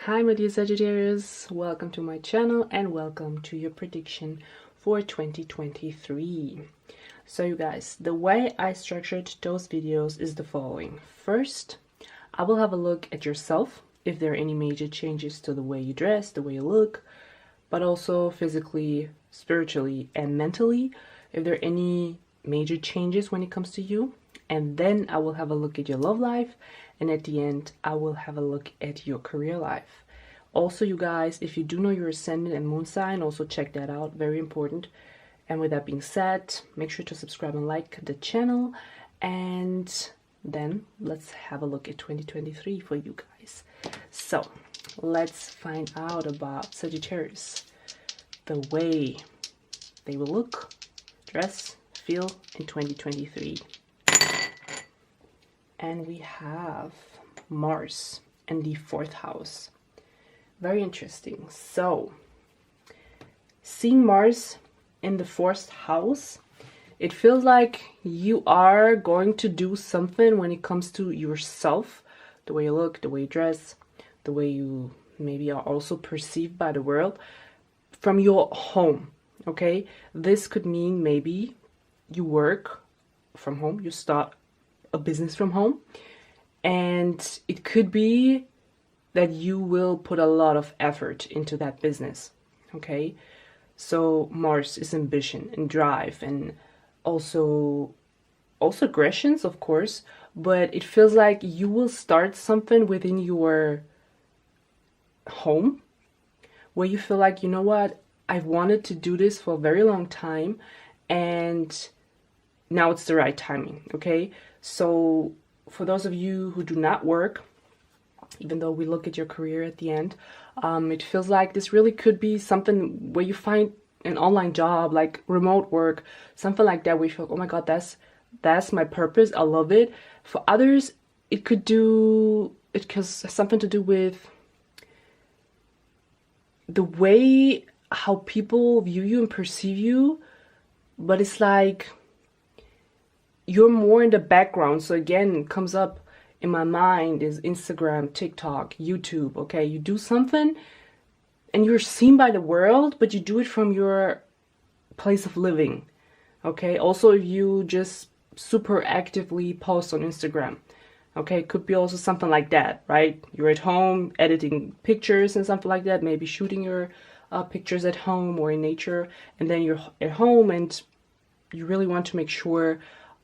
Hi my dear Sagittarius, welcome to my channel and welcome to your prediction for 2023. So you guys, the way I structured those videos is the following. First, I will have a look at yourself, if there are any major changes to the way you dress, the way you look, but also physically, spiritually, and mentally, if there are any major changes when it comes to you. And then I will have a look at your love life, and at the end I will have a look at your career life. Also, you guys, if you do know your ascendant and moon sign, also check that out, very important. And with that being said, make sure to subscribe and like the channel, and then let's have a look at 2023 for you guys. So let's find out about Sagittarius, the way they will look, dress, feel in 2023. And we have Mars in the 4th house. Very interesting. So, seeing Mars in the 4th house, it feels like you are going to do something when it comes to yourself, the way you look, the way you dress, the way you maybe are also perceived by the world, from your home, okay? This could mean maybe you work from home, you start a business from home, and it could be that you will put a lot of effort into that business, okay? So Mars is ambition and drive, and also aggressions, of course, but it feels like you will start something within your home where you feel like, you know what, I've wanted to do this for a very long time, and now it's the right timing, okay? So for those of you who do not work, even though we look at your career at the end, it feels like this really could be something where you find an online job, like remote work, something like that, where you feel, oh my god, that's my purpose, I love it. For others, it has something to do with the way how people view you and perceive you, but it's like you're more in the background. So again, it comes up in my mind is Instagram, TikTok, YouTube, okay? You do something and you're seen by the world, but you do it from your place of living, okay? Also, if you just super actively post on Instagram, okay? It could be also something like that, right? You're at home editing pictures and something like that, maybe shooting your pictures at home or in nature, and then you're at home and you really want to make sure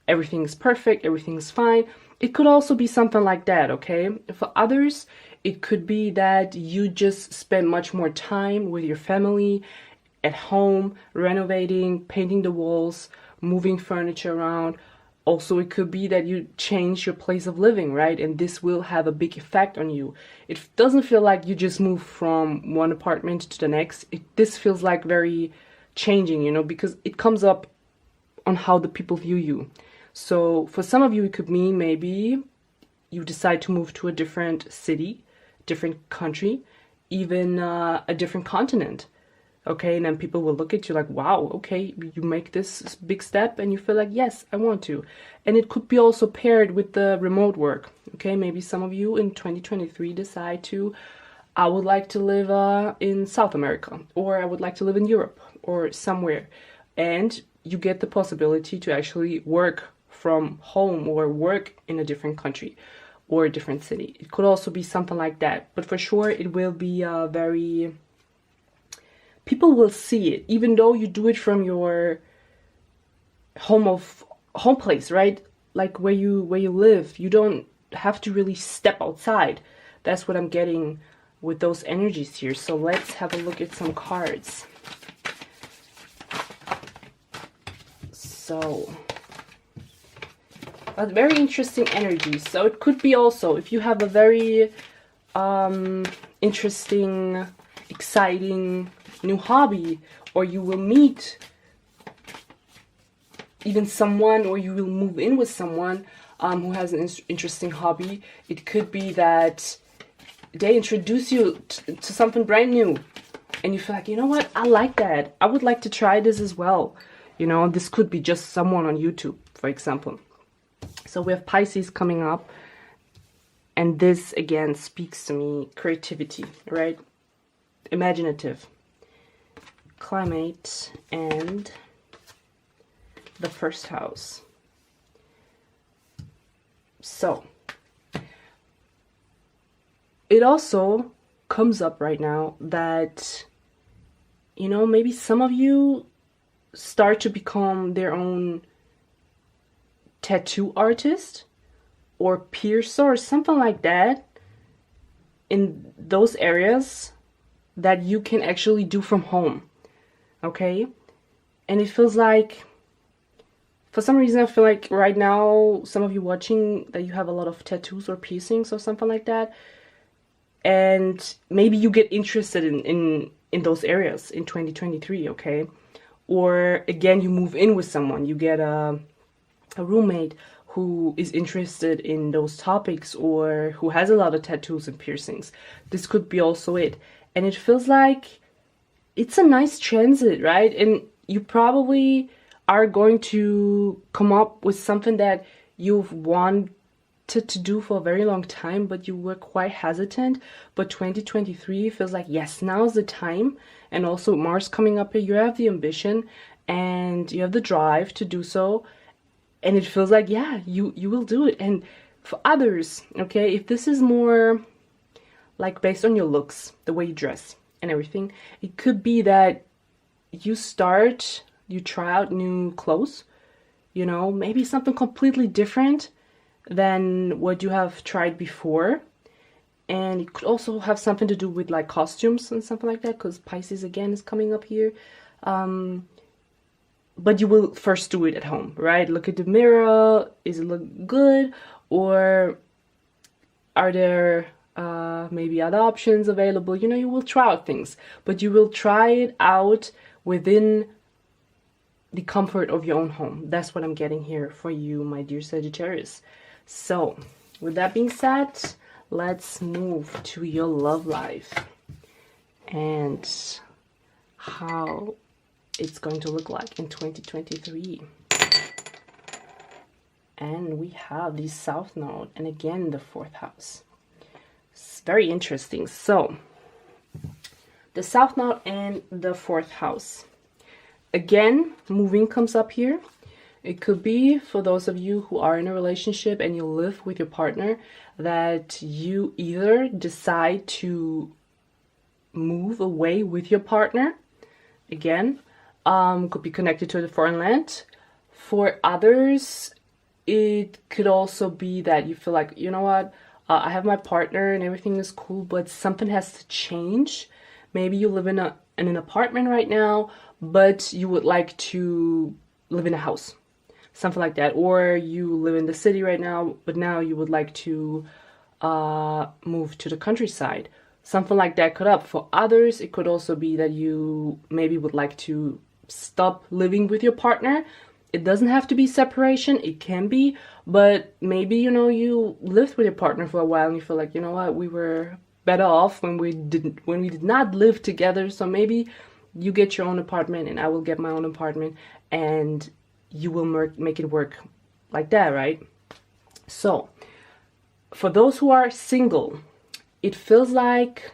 everything's perfect, everything's fine. It could also be something like that, okay? For others, it could be that you just spend much more time with your family, at home, renovating, painting the walls, moving furniture around. Also, it could be that you change your place of living, right? And this will have a big effect on you. It doesn't feel like you just move from one apartment to the next. This feels like very changing, you know, because it comes up on how the people view you. So for some of you, it could mean maybe you decide to move to a different city, different country, even a different continent, okay? And then people will look at you like, wow, okay, you make this big step and you feel like, yes, I want to. And it could be also paired with the remote work, okay? Maybe some of you in 2023 decide to, I would like to live in South America, or I would like to live in Europe or somewhere. And you get the possibility to actually work from home or work in a different country or a different city. It could also be something like that, but for sure it will be very, people will see it, even though you do it from your home place, right? Like where you live. You don't have to really step outside. That's what I'm getting with those energies here. So let's have a look at some cards. So a very interesting energy. So it could be also, if you have a very interesting, exciting new hobby, or you will meet even someone, or you will move in with someone who has an interesting hobby. It could be that they introduce you to something brand new and you feel like, you know what, I like that, I would like to try this as well. You know, this could be just someone on YouTube, for example. So we have Pisces coming up, And this again speaks to me, creativity, right? Imaginative. Climate and the first house. So it also comes up right now that, you know, maybe some of you start to become their own tattoo artist or piercer or something like that in those areas that you can actually do from home. Okay? And it feels like, for some reason, I feel like right now, some of you watching, that you have a lot of tattoos or piercings or something like that. And maybe you get interested in those areas in 2023, okay? Or again, you move in with someone, you get a roommate who is interested in those topics or who has a lot of tattoos and piercings. This could be also it. And it feels like it's a nice transit, right? And you probably are going to come up with something that you've wanted to do for a very long time, but you were quite hesitant. But 2023 feels like, yes, now's the time. And also Mars coming up here, you have the ambition and you have the drive to do so. And it feels like, yeah, you will do it. And for others, okay, if this is more like based on your looks, the way you dress and everything, it could be that you try out new clothes, you know, maybe something completely different than what you have tried before. And it could also have something to do with like costumes and something like that, because Pisces again is coming up here. But you will first do it at home, right? Look at the mirror. Is it look good? Or are there maybe other options available? You know, you will try out things, but you will try it out within the comfort of your own home. That's what I'm getting here for you, my dear Sagittarius. So, with that being said, let's move to your love life and how it's going to look like in 2023. And we have the South Node and again the 4th house. It's very interesting. So the South Node and the 4th house. Again, moving comes up here. It could be for those of you who are in a relationship and you live with your partner that you either decide to move away with your partner. Again, could be connected to the foreign land. For others, it could also be that you feel like, you know what, I have my partner and everything is cool, but something has to change. Maybe you live in an apartment right now, but you would like to live in a house, something like that. Or you live in the city right now, but now you would like to move to the countryside. Something like that could up. For others, it could also be that you maybe would like to stop living with your partner. It doesn't have to be separation, it can be, but maybe, you know, you lived with your partner for a while and you feel like, you know what, we were better off when we did not live together. So maybe you get your own apartment and I will get my own apartment and you will make it work like that, right? So for those who are single, it feels like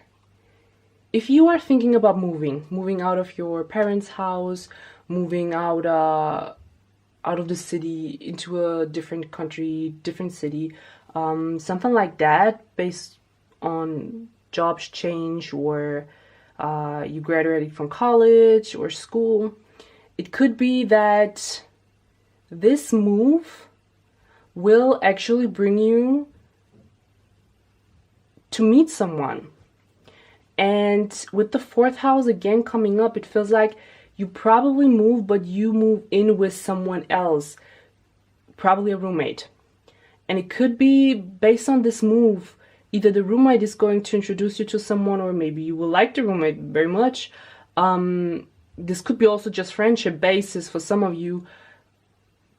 if you are thinking about moving out of your parents' house, moving out of the city into a different country, different city, something like that, based on jobs change or you graduated from college or school, it could be that this move will actually bring you to meet someone. And with the 4th house again coming up, it feels like you probably move, but you move in with someone else, probably a roommate. And it could be based on this move, either the roommate is going to introduce you to someone, or maybe you will like the roommate very much. This could be also just friendship basis for some of you.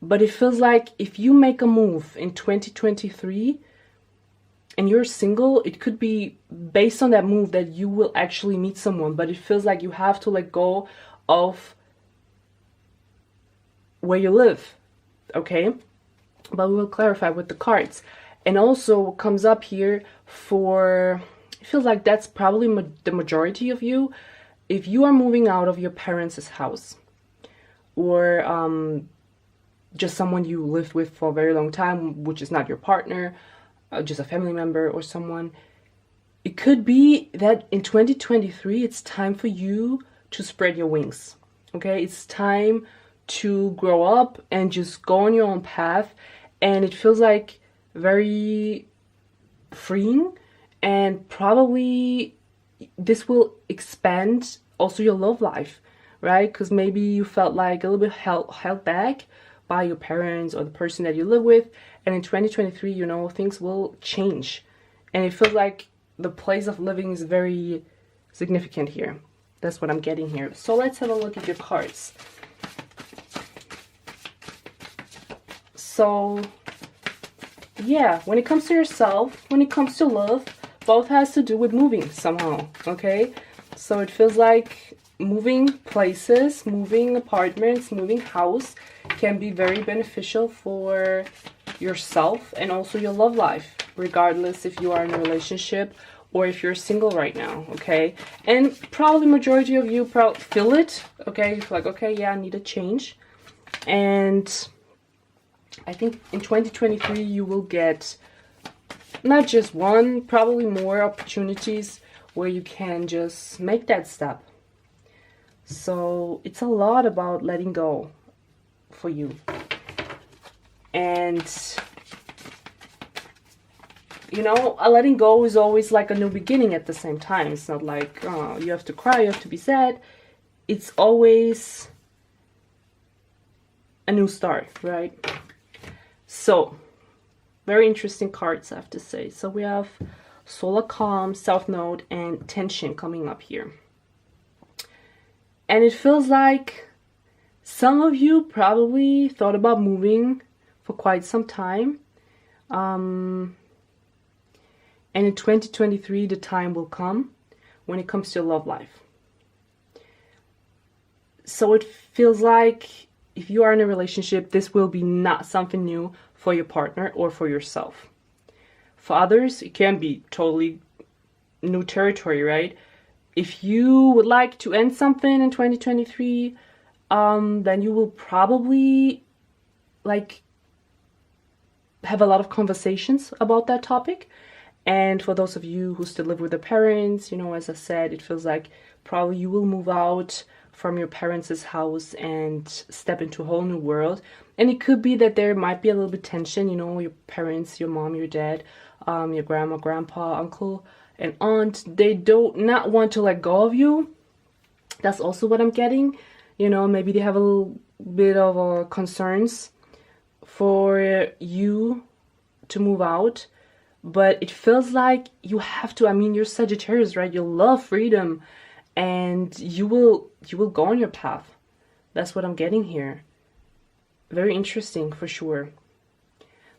But it feels like if you make a move in 2023 and you're single, it could be based on that move that you will actually meet someone. But it feels like you have to let go of where you live, okay? But we will clarify with the cards. And also what comes up here for, it feels like that's probably the majority of you. If you are moving out of your parents' house, or just someone you lived with for a very long time, which is not your partner, just a family member or someone, it could be that in 2023 it's time for you to spread your wings. Okay, it's time to grow up and just go on your own path, and it feels like very freeing, and probably this will expand also your love life, right? Because maybe you felt like a little bit held back by your parents or the person that you live with, and in 2023, you know, things will change, and it feels like the place of living is very significant here. That's what I'm getting here. So let's have a look at your cards. So yeah, when it comes to yourself, when it comes to love, both has to do with moving somehow, okay? So it feels like moving places, moving apartments, moving house can be very beneficial for yourself and also your love life, regardless if you are in a relationship or if you're single right now, okay? And probably majority of you feel it, okay? You're like, okay, yeah, I need a change. And I think in 2023 you will get not just one, probably more opportunities where you can just make that step. So it's a lot about letting go for you. And you know, a letting go is always like a new beginning at the same time. It's not like, oh, you have to cry, you have to be sad. It's always a new start, right? So, very interesting cards, I have to say. So we have Solar Calm, South Node, and Tension coming up here. And it feels like some of you probably thought about moving for quite some time. And in 2023, the time will come when it comes to your love life. So it feels like if you are in a relationship, this will be not something new for your partner or for yourself. For others, it can be totally new territory, right? If you would like to end something in 2023, then you will probably like have a lot of conversations about that topic. And for those of you who still live with the parents, you know, as I said, it feels like probably you will move out from your parents' house and step into a whole new world. And it could be that there might be a little bit tension, you know, your parents, your mom, your dad, your grandma, grandpa, uncle, and aunt, they do not want to let go of you. That's also what I'm getting. You know, maybe they have a little bit of concerns for you to move out. But it feels like you have to. I mean, you're Sagittarius, right? You love freedom, and you will go on your path. That's what I'm getting here. Very interesting for sure.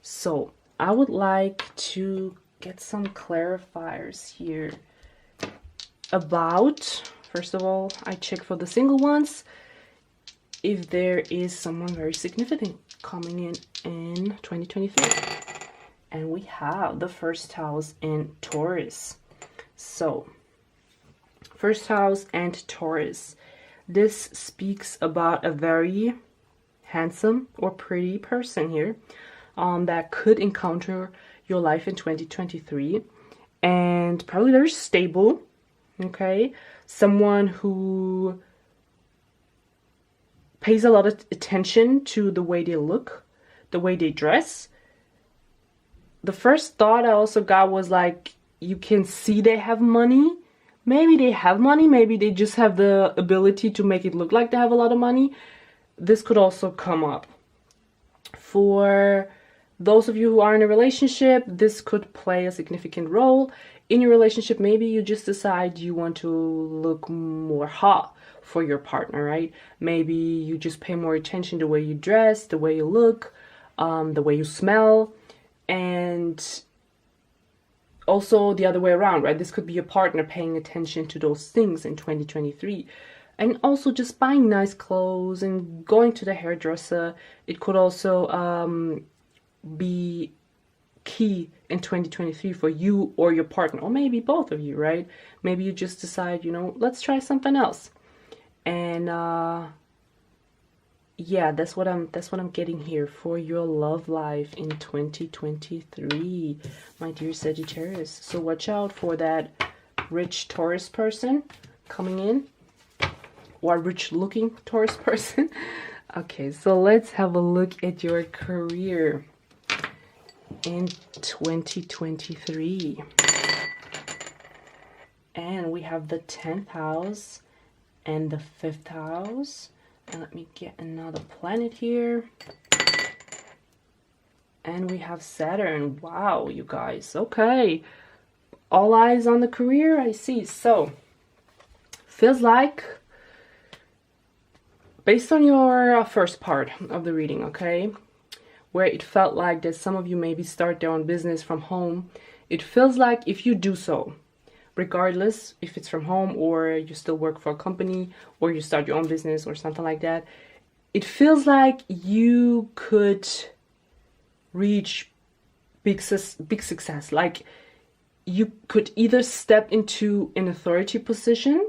So I would like to get some clarifiers here about, first of all, I check for the single ones if there is someone very significant coming in 2023. And we have the first house in Taurus. So, first house and Taurus. This speaks about a very handsome or pretty person here that could encounter your life in 2023. And probably very stable, okay? Someone who pays a lot of attention to the way they look, the way they dress. The first thought I also got was like, you can see they have money. Maybe they have money. Maybe they just have the ability to make it look like they have a lot of money. This could also come up. For those of you who are in a relationship, this could play a significant role. In your relationship, maybe you just decide you want to look more hot for your partner, right? Maybe you just pay more attention to the way you dress, the way you look, the way you smell. And also the other way around, right? This could be your partner paying attention to those things in 2023. And also just buying nice clothes and going to the hairdresser. It could also be key in 2023 for you or your partner, or maybe both of you, right? Maybe you just decide, you know, let's try something else. And yeah, that's what I'm getting here for your love life in 2023, my dear Sagittarius. So watch out for that rich Taurus person coming in, or rich looking Taurus person. Okay, so let's have a look at your career in 2023. And we have the 10th house and the 5th house. And let me get another planet here. And we have Saturn. Wow, you guys. Okay. All eyes on the career, I see. So, feels like, based on your first part of the reading, okay, where it felt like that some of you maybe start their own business from home, it feels like if you do so, regardless if it's from home or you still work for a company or you start your own business or something like that, it feels like you could reach big success. Like you could either step into an authority position,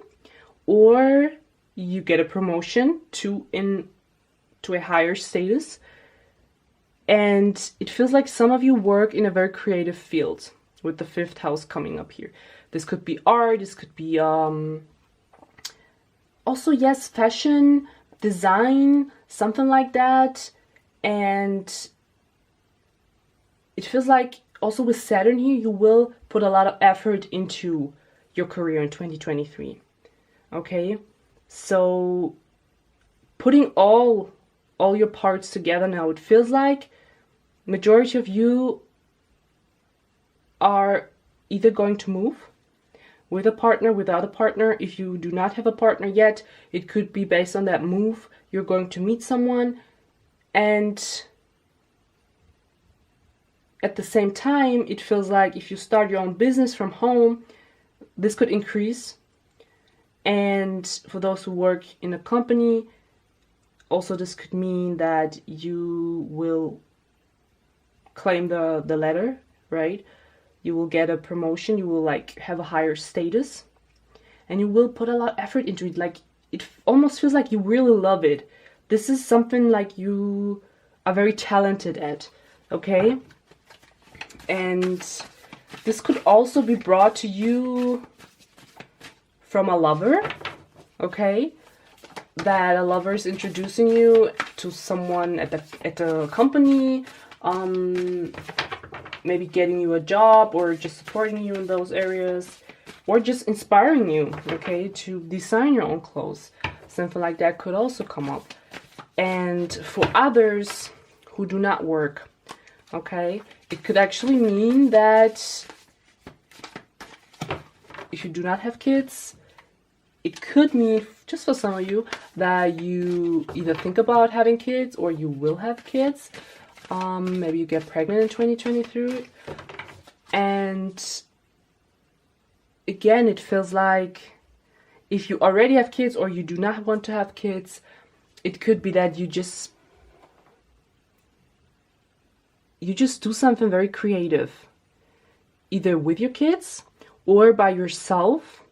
or you get a promotion to a higher status. And it feels like some of you work in a very creative field, with the 5th house coming up here. This could be art, this could be also, yes, fashion, design, something like that. And it feels like also with Saturn here, you will put a lot of effort into your career in 2023. Okay, so putting all your parts together now, it feels like majority of you are either going to move with a partner, without a partner. If you do not have a partner yet, it could be based on that move. You're going to meet someone, and at the same time, it feels like if you start your own business from home, this could increase. And for those who work in a company, also this could mean that you will claim the letter, right? You will get a promotion, you will like have a higher status, and you will put a lot of effort into it. Like it almost feels like you really love it. This is something like you are very talented at, okay? And this could also be brought to you from a lover, okay? That a lover is introducing you to someone at the company, maybe getting you a job, or just supporting you in those areas, or just inspiring you, okay, to design your own clothes. Something like that could also come up. And for others who do not work, okay, it could actually mean that if you do not have kids, it could mean, just for some of you, that you either think about having kids or you will have kids. Maybe you get pregnant in 2023. And again, it feels like if you already have kids or you do not want to have kids, it could be that you just do something very creative, either with your kids or by yourself.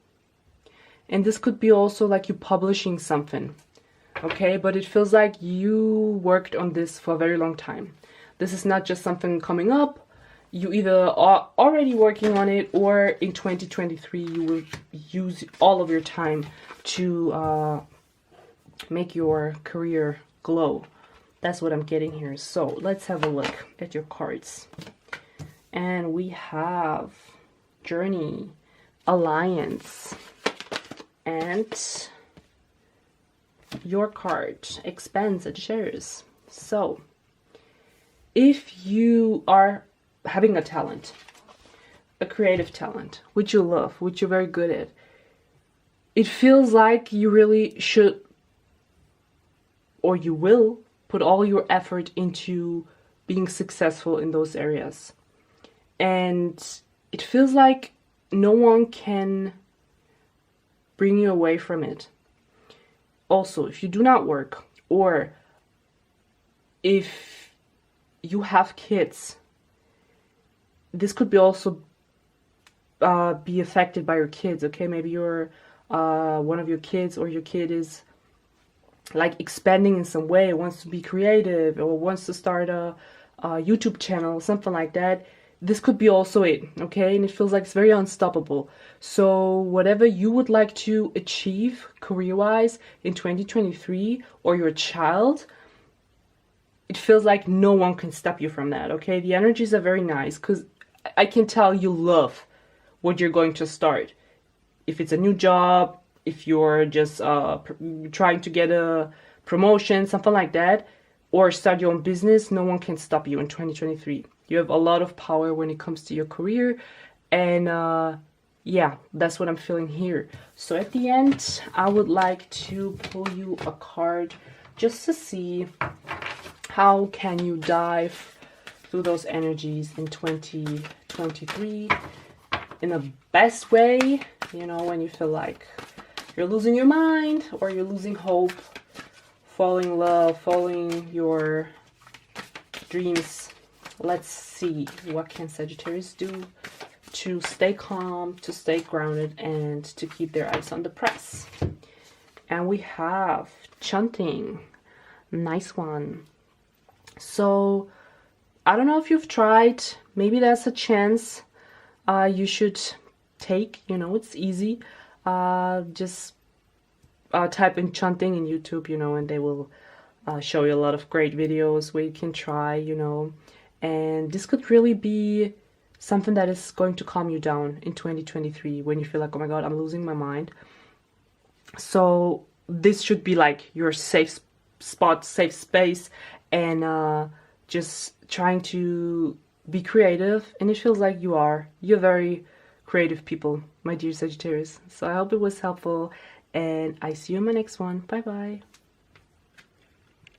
And this could be also like you publishing something, okay? But it feels like you worked on this for a very long time. This is not just something coming up. You either are already working on it, or in 2023 you will use all of your time to make your career glow. That's what I'm getting here. So let's have a look at your cards. And we have Journey, Alliance, and your card, Expand, Sagittarius. So if you are having a talent, a creative talent, which you love, which you're very good at, it feels like you really should, or you will, put all your effort into being successful in those areas. And it feels like no one can bring you away from it. Also, if you do not work, or if you have kids, this could be also be affected by your kids. Okay, maybe you're one of your kids, or your kid is like expanding in some way, wants to be creative, or wants to start a YouTube channel, something like that. This could be also it, okay? And it feels like it's very unstoppable. So whatever you would like to achieve career-wise in 2023, or your child, it feels like no one can stop you from that, okay? The energies are very nice, because I can tell you love what you're going to start. If it's a new job, if you're just trying to get a promotion, something like that, or start your own business, no one can stop you in 2023. You have a lot of power when it comes to your career, and yeah, that's what I'm feeling here. So at the end, I would like to pull you a card just to see how can you dive through those energies in 2023 in the best way, you know, when you feel like you're losing your mind, or you're losing hope, falling in love, following your dreams. Let's see, what can Sagittarius do to stay calm, to stay grounded, and to keep their eyes on the prize. And we have chanting. Nice one. So I don't know if you've tried, maybe that's a chance you should take, you know, it's easy. Just type in chanting in YouTube, you know, and they will show you a lot of great videos where you can try, you know. And this could really be something that is going to calm you down in 2023 when you feel like, oh my God, I'm losing my mind. So this should be like your safe spot, safe space, and just trying to be creative. And it feels like you're very creative people, my dear Sagittarius. So I hope it was helpful, and I see you in my next one. Bye bye.